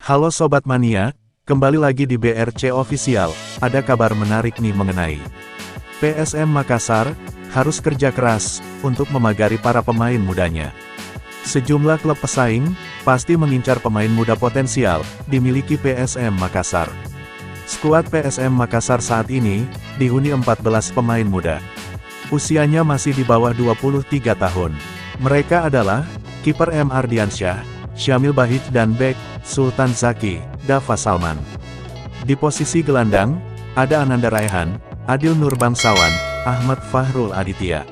Halo Sobat Mania, kembali lagi di BRC Official. Ada kabar menarik nih mengenai PSM Makassar, harus kerja keras untuk memagari para pemain mudanya. Sejumlah klub pesaing, pasti mengincar pemain muda potensial, dimiliki PSM Makassar. Skuad PSM Makassar saat ini, dihuni 14 pemain muda. Usianya masih di bawah 23 tahun. Mereka adalah, kiper M. Ardiansyah, Syamil Bahij dan bek, Sultan Zaki, Dava Salman. Di posisi gelandang, ada Ananda Raihan, Adil Nurbangsawan, Ahmad Fahrul Aditya.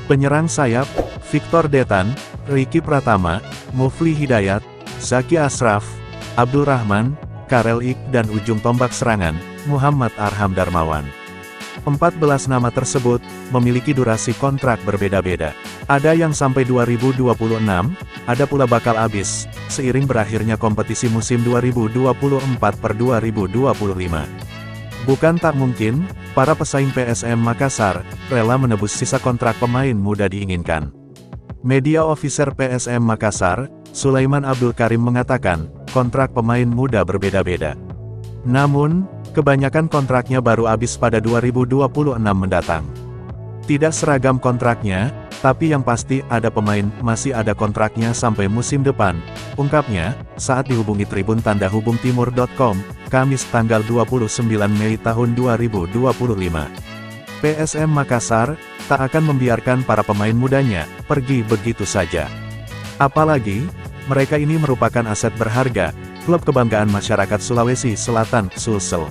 Penyerang sayap, Victor Detan, Ricky Pratama, Mufli Hidayat, Zaki Ashraf, Abdul Rahman, Karel Ik dan ujung tombak serangan, Muhammad Arham Darmawan. 14 nama tersebut, memiliki durasi kontrak berbeda-beda. Ada yang sampai 2026, ada pula bakal habis, seiring berakhirnya kompetisi musim 2024/2025. Bukan tak mungkin, para pesaing PSM Makassar, rela menebus sisa kontrak pemain muda diinginkan. Media officer PSM Makassar, Sulaiman Abdul Karim mengatakan, kontrak pemain muda berbeda-beda. Namun, kebanyakan kontraknya baru habis pada 2026 mendatang. Tidak seragam kontraknya, tapi yang pasti ada pemain masih ada kontraknya sampai musim depan, ungkapnya, saat dihubungi Tribun Tanda Hubung Timur.com, Kamis tanggal 29 Mei tahun 2025. PSM Makassar, tak akan membiarkan para pemain mudanya pergi begitu saja. Apalagi, mereka ini merupakan aset berharga, klub kebanggaan masyarakat Sulawesi Selatan, Sulsel.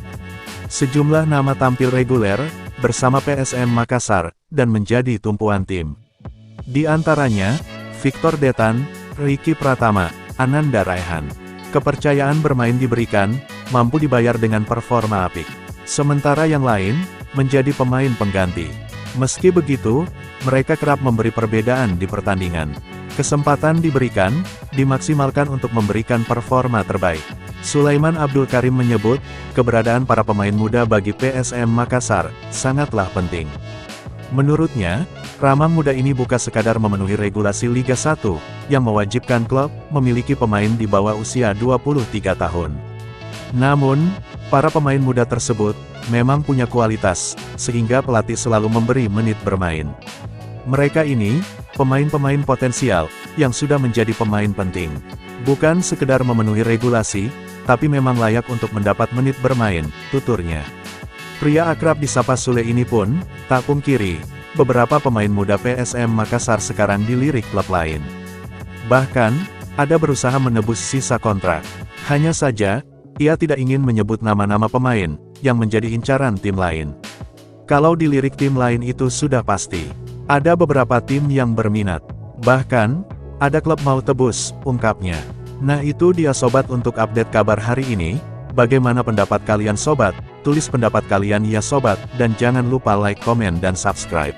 Sejumlah nama tampil reguler, bersama PSM Makassar, dan menjadi tumpuan tim. Di antaranya, Victor Detan, Ricky Pratama, Ananda Raihan. Kepercayaan bermain diberikan, mampu dibayar dengan performa apik. Sementara yang lain, menjadi pemain pengganti. Meski begitu, mereka kerap memberi perbedaan di pertandingan. Kesempatan diberikan, dimaksimalkan untuk memberikan performa terbaik. Sulaiman Abdul Karim menyebut, keberadaan para pemain muda bagi PSM Makassar, sangatlah penting. Menurutnya, Ramang muda ini bukan sekadar memenuhi regulasi Liga 1, yang mewajibkan klub memiliki pemain di bawah usia 23 tahun. Namun, para pemain muda tersebut, memang punya kualitas, sehingga pelatih selalu memberi menit bermain. Mereka ini, pemain-pemain potensial, yang sudah menjadi pemain penting. Bukan sekedar memenuhi regulasi, tapi memang layak untuk mendapat menit bermain, tuturnya. Pria akrab disapa Sule ini pun, tak pungkiri, beberapa pemain muda PSM Makassar sekarang dilirik klub lain. Bahkan, ada berusaha menebus sisa kontrak. Hanya saja, ia tidak ingin menyebut nama-nama pemain, yang menjadi incaran tim lain. Kalau dilirik tim lain itu sudah pasti. Ada beberapa tim yang berminat. Bahkan, ada klub mau tebus, ungkapnya. Nah itu dia sobat untuk update kabar hari ini. Bagaimana pendapat kalian sobat? Tulis pendapat kalian ya sobat, dan jangan lupa like, komen dan subscribe.